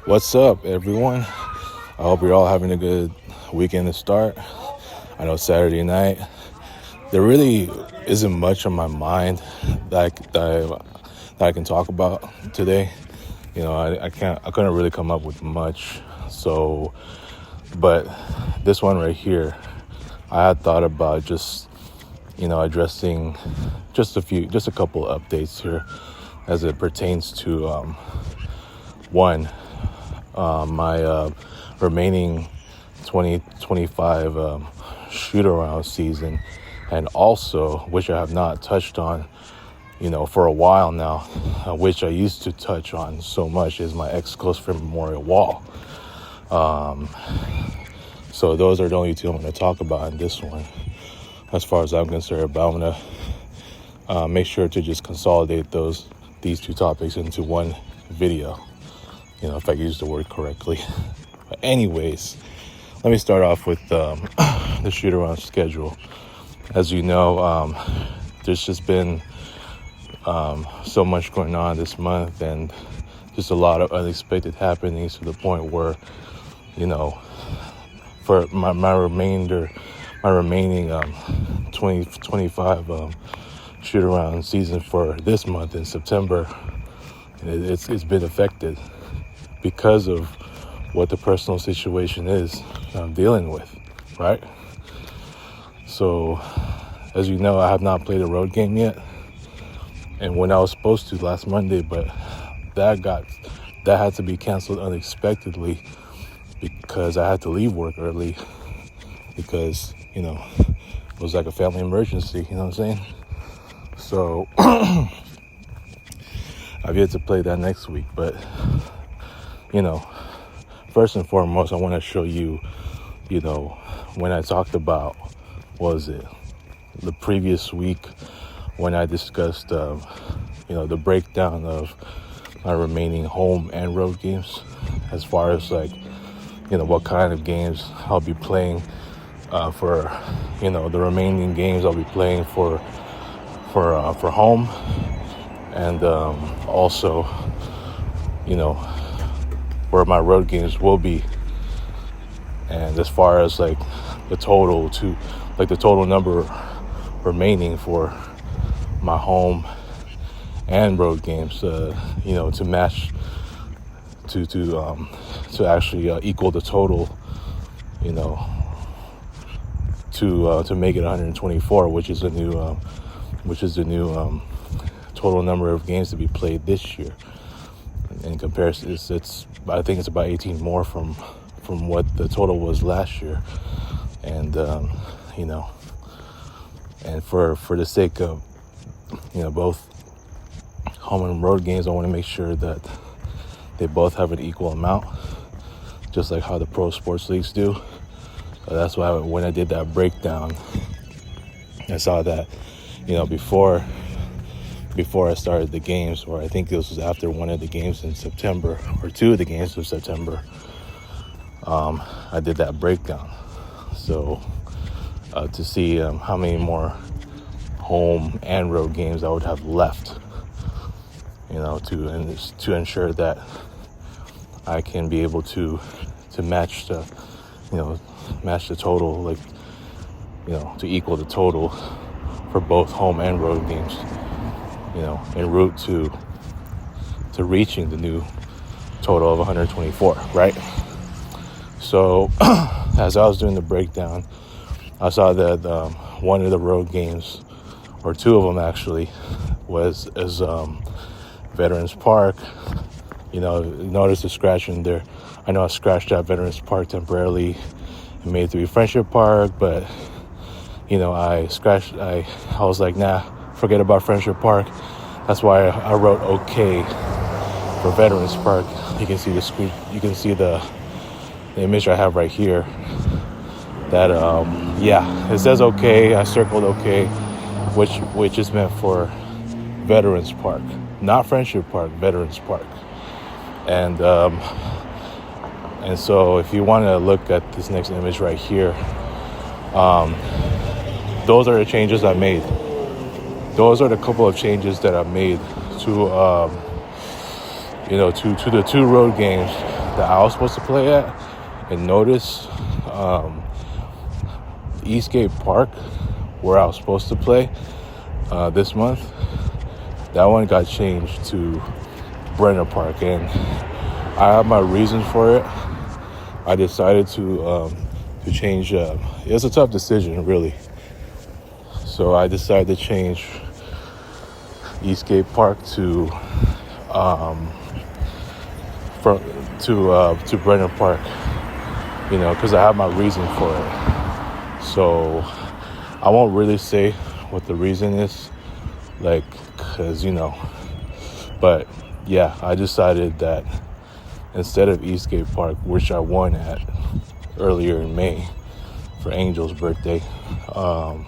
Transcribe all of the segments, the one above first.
What's up, everyone? I hope you're all having a good weekend to start. I know Saturday night. There really isn't much on my mind that I can talk about today. You know, I couldn't really come up with much. So, but this one right here, I had thought about just, addressing just a couple of updates here as it pertains to one. My remaining 2025 Shootaround season, and also, which I have not touched on, for a while now, which I used to touch on so much, is my ex-close friend memorial wall. So those are the only two I'm going to talk about in this one, as far as I'm concerned. But I'm going to make sure to just consolidate these two topics into one video. If I use the word correctly. But anyways, let me start off with the shoot-around schedule. As you know, there's just been so much going on this month, and just a lot of unexpected happenings to the point where, for my remaining 2025 shoot-around season for this month in September, it's been affected because of what the personal situation is I'm dealing with, right? So, as you know, I have not played a road game yet. And when I was supposed to last Monday, but that had to be canceled unexpectedly because I had to leave work early because, it was like a family emergency, you know what I'm saying? So, I've yet to play that next week, but first and foremost, I want to show you, when I talked about, the previous week when I discussed, the breakdown of my remaining home and road games, as far as what kind of games I'll be playing for, the remaining games I'll be playing for home, and also, where my road games will be. And as far as the total number remaining for my home and road games, to match to actually equal the total, to make it 124, which is the new total number of games to be played this year. In comparison, I think it's about 18 more from what the total was last year, and and for the sake of both home and road games, I want to make sure that they both have an equal amount, just like how the pro sports leagues do. That's why when I did that breakdown, I saw that before I started the games, or I think this was after one of the games in September, or two of the games of September, I did that breakdown. So to see how many more home and road games I would have left, to ensure that I can be able to match the total, to equal the total for both home and road games, en route to reaching the new total of 124, right? So as I was doing the breakdown, I saw that one of the road games, or two of them actually, was Veterans Park. Notice the scratch in there. I know I scratched out Veterans Park temporarily and made it to be Friendship Park, but I was like, nah, forget about Friendship Park. That's why I wrote okay for Veterans Park. You can see the screen. You can see the image I have right here. That it says okay. I circled okay, which is meant for Veterans Park, not Friendship Park. Veterans Park, and so if you want to look at this next image right here, those are the changes I made. those are the couple of changes that I made to to the two road games that I was supposed to play at. And notice Eastgate Park, where I was supposed to play this month, that one got changed to Brenner Park, and I have my reasons for it. I decided to change. It was a tough decision, really. So I decided to change Eastgate Park to Brenner Park. Because I have my reason for it. So I won't really say what the reason is, but yeah, I decided that instead of Eastgate Park, which I won at earlier in May for Angel's birthday, I'm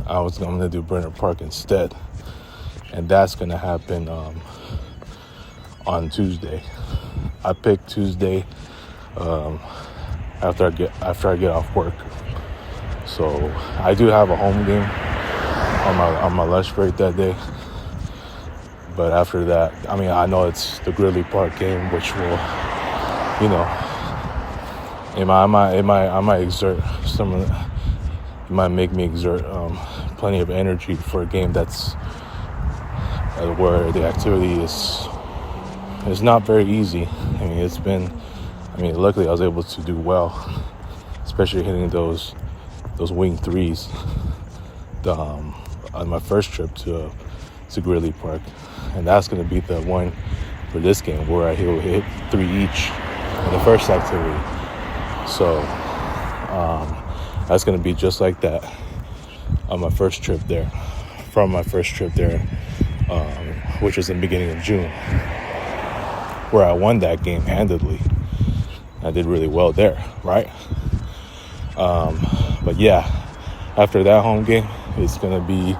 going to do Brenner Park instead. And that's going to happen on Tuesday. I picked Tuesday after I get off work. So I do have a home game on my lunch break that day. But after that, I know it's the Grizzly Park game, which will, I might exert some of the, it might make me exert plenty of energy for a game that's where the activity is not very easy. Luckily I was able to do well, especially hitting those wing threes on my first trip to Grizzly Park. And that's going to be the one for this game where I hit 3 each in the first activity. So that's going to be just like that on my first trip there, which was in the beginning of June, where I won that game handedly. I did really well there, right? But yeah, after that home game, it's going to be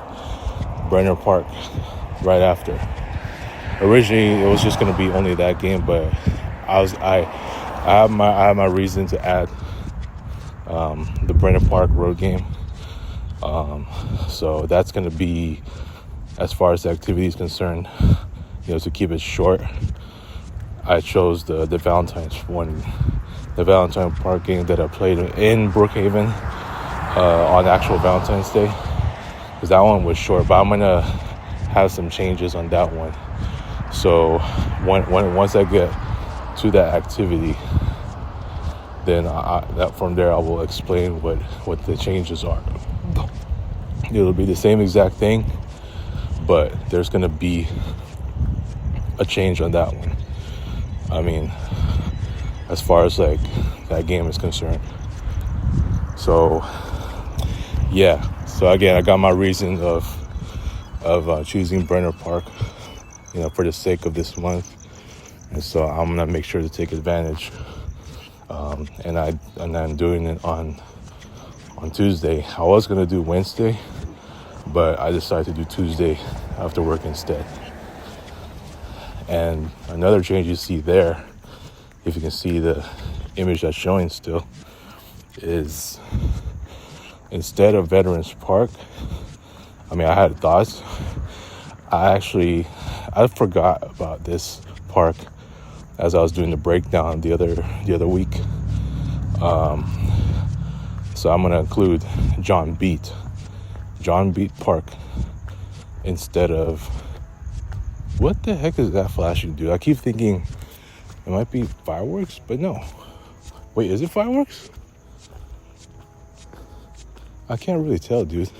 Brenner Park right after. Originally, it was just going to be only that game, but I have my reason to add the Brenner Park road game. So that's going to be, as far as the activity is concerned, to keep it short. I chose the Valentine's one, the Valentine Park game that I played in Brookhaven on actual Valentine's Day, because that one was short. But I'm gonna have some changes on that one. So once I get to that activity, then from there I will explain what the changes are. It'll be the same exact thing, but there's gonna be a change on that one. As far as that game is concerned. So yeah. So again, I got my reason of choosing Brenner Park, for the sake of this month, and so I'm gonna make sure to take advantage. And I'm doing it on Tuesday. I was gonna do Wednesday, but I decided to do Tuesday after work instead. And another change you see there, if you can see the image that's showing still, is instead of Veterans Park, I had thoughts. I forgot about this park as I was doing the breakdown the other week. So I'm gonna include John Beat Park instead of, what the heck is that flashing, dude? I keep thinking it might be fireworks, but no. Wait, is it fireworks? I can't really tell, dude.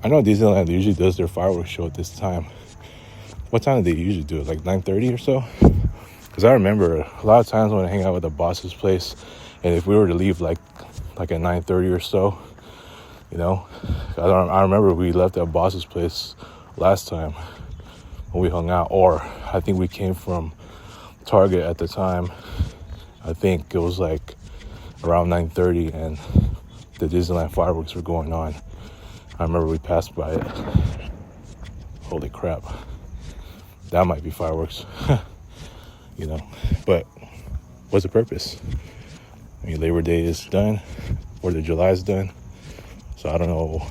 I know Disneyland usually does their fireworks show at this time. What time do they usually do it? 9:30 or so? Because I remember a lot of times when I hang out at the boss's place, and if we were to leave like at 9:30 or so, I remember we left at boss's place last time when we hung out, or I think we came from Target at the time. I think it was around 9:30, and the Disneyland fireworks were going on. I remember we passed by it. Holy crap. That might be fireworks. But what's the purpose? Labor Day is done, 4th of July is done. So I don't know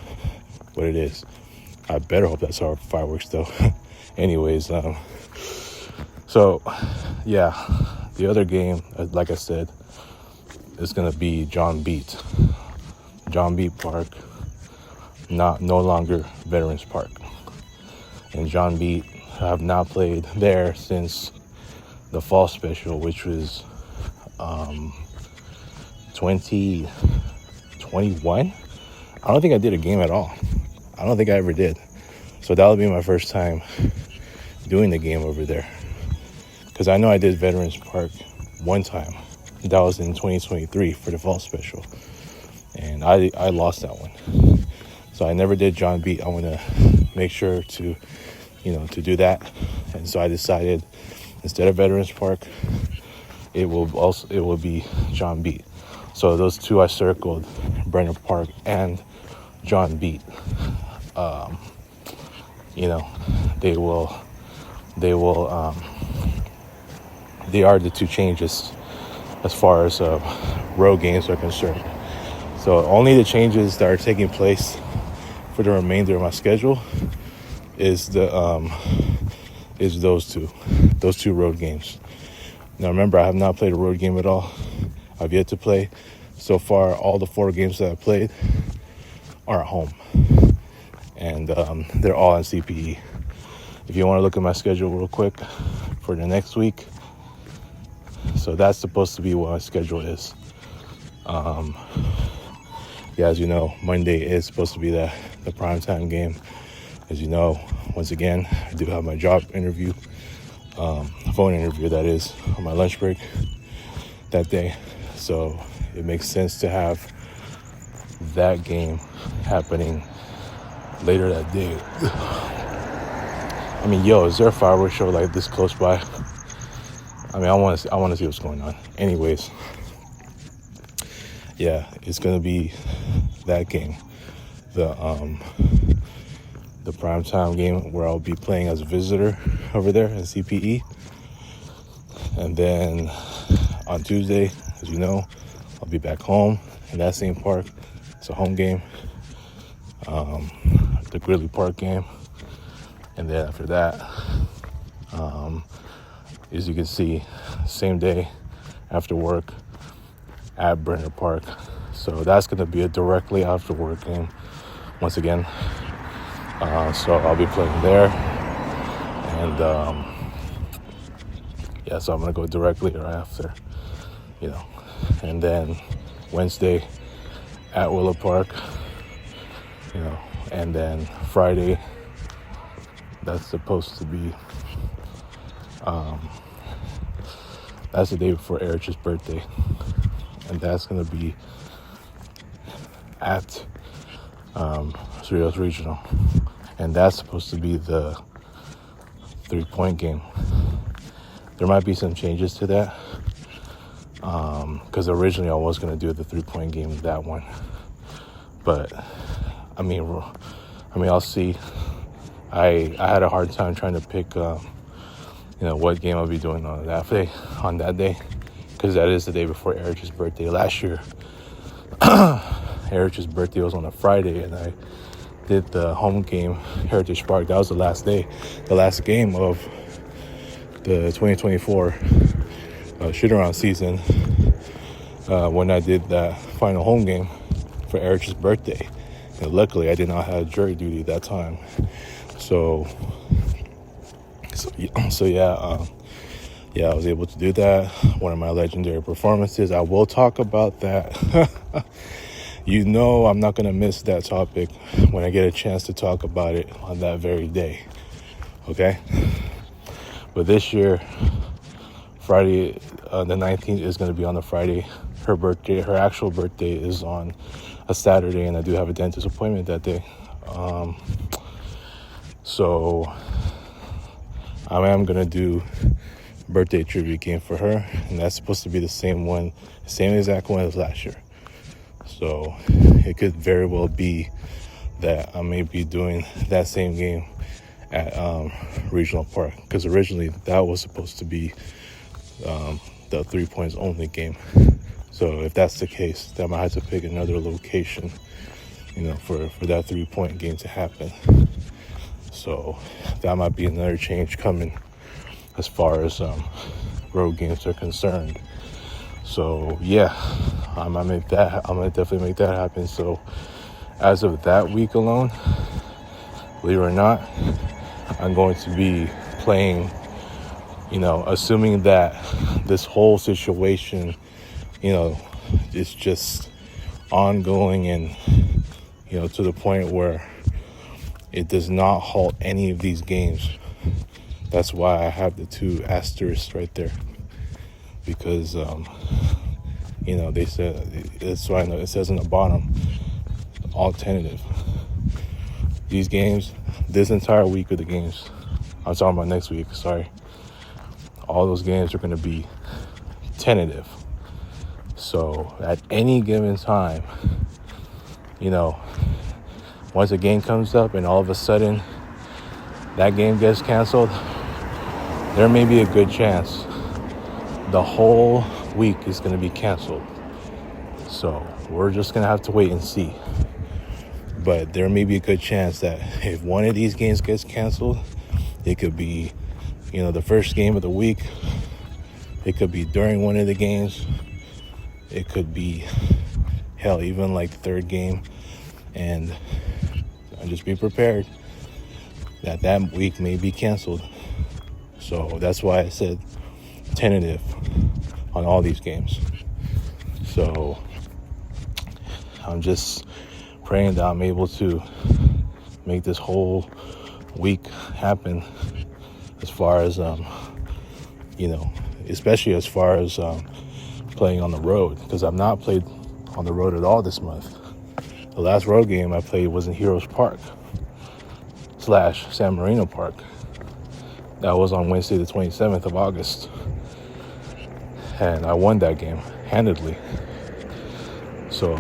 what it is. I better hope that's our fireworks though. Anyways, so yeah, the other game, like I said, is gonna be John Beat Park, no longer Veterans Park. And John Beat, I have not played there since the fall special, which was 2021. I don't think I did a game at all. I don't think I ever did. So that'll be my first time doing the game over there. Because I know I did Veterans Park one time. That was in 2023 for the fall special. And I lost that one. So I never did John Beat. I want to make sure to do that. And so I decided, instead of Veterans Park, it will be John Beat. So those two I circled, Brenner Park and John Beat. They are the two changes as far as road games are concerned. So only the changes that are taking place for the remainder of my schedule is those two road games. Now remember, I have not played a road game at all. I've yet to play. So far, all the 4 games that I've played are at home, and they're all on CPE. If you want to look at my schedule real quick for the next week, so that's supposed to be what my schedule is. As you know, Monday is supposed to be the primetime game. As you know, once again, I do have my job interview, phone interview that is, on my lunch break that day. So it makes sense to have that game happening later that day. I mean, is there a fireworks show like this close by? I mean, I want to see what's going on. Anyways, yeah, it's gonna be that game, the primetime game where I'll be playing as a visitor over there at CPE, and then on Tuesday, as you know, I'll be back home in that same park. It's a home game, the Gridley Park game, and then after that, as you can see, same day after work at Brenner Park. So that's going to be a directly after work game once again. So I'll be playing there, and so I'm going to go directly right after, and then Wednesday at Willow Park, and then Friday, that's supposed to be, that's the day before Erich's birthday, and that's going to be at Cerritos Regional, and that's supposed to be the 3-point game. There might be some changes to that, because originally I was going to do the 3-point game, that one, but I mean I'll see. I had a hard time trying to pick what game I'll be doing on that day, because that is the day before Erich's birthday. Last year Erich's birthday was on a Friday, and I did the home game, Heritage Park. That was the last game of the 2024 Shootaround season, when I did that final home game for Erich's birthday. And luckily, I did not have jury duty that time. So I was able to do that. One of my legendary performances. I will talk about that. I'm not going to miss that topic when I get a chance to talk about it on that very day. Okay? But this year, Friday, the 19th is going to be on the Friday. Her actual birthday is on a Saturday, and I do have a dentist appointment that day. So I am going to do a birthday tribute game for her, and that's supposed to be the same exact one as last year. So it could very well be that I may be doing that same game at Regional Park, because originally that was supposed to be the 3 points only game. So if that's the case, then I might have to pick another location for that 3-point game to happen. So that might be another change coming as far as road games are concerned. So yeah, I'm gonna definitely make that happen. So as of that week alone, believe it or not, I'm going to be playing, assuming that this whole situation, is just ongoing and, to the point where it does not halt any of these games. That's why I have the 2 asterisks right there. Because, they said, that's why I know it says on the bottom, all tentative. These games, this entire week of the games, I'm talking about next week, sorry. All those games are going to be tentative. So at any given time, once a game comes up and all of a sudden that game gets canceled, there may be a good chance the whole week is going to be canceled. So we're just going to have to wait and see. But there may be a good chance that if one of these games gets canceled, it could be, the first game of the week. It could be during one of the games. It could be, hell, even like the third game. And just be prepared that week may be canceled. So that's why I said tentative on all these games. So I'm just praying that I'm able to make this whole week happen as far as, especially as far as playing on the road, because I've not played on the road at all this month. The last road game I played was in Heroes Park / San Marino Park. That was on Wednesday the 27th of August. And I won that game handedly. So,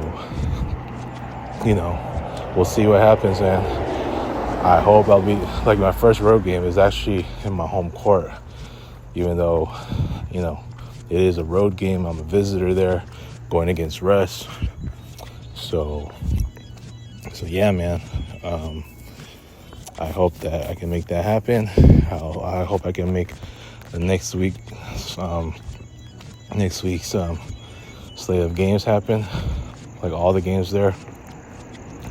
we'll see what happens, and I hope I'll be, like, my first road game is actually in my home court. Even though, it is a road game, I'm a visitor there, going against Russ. So yeah, man. I hope that I can make that happen. I hope I can make the next week's slate of games happen, like all the games there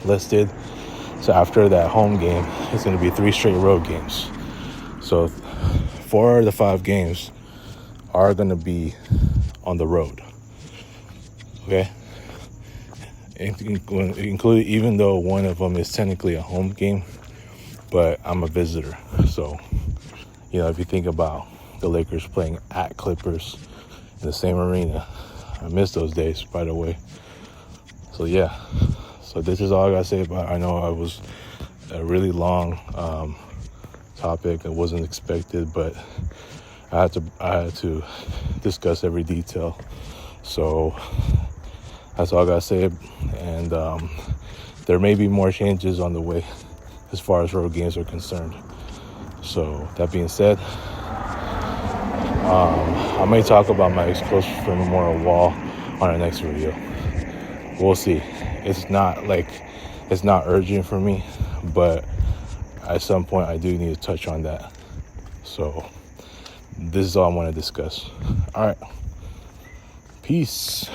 listed. So after that home game, it's going to be 3 straight road games. So 4 of the 5 games are going to be on the road. Okay? Including, even though one of them is technically a home game, but I'm a visitor. So, if you think about the Lakers playing at Clippers in the same arena, I miss those days, by the way. So yeah, so this is all I gotta say about it. I know it was a really long topic. It wasn't expected, but I had to discuss every detail. So that's all I gotta say. And there may be more changes on the way as far as road games are concerned. So that being said, I may talk about my Close Friend Memorial Wall on our next video. We'll see. It's not urgent for me, but at some point I do need to touch on that. So this is all I want to discuss. All right. Peace.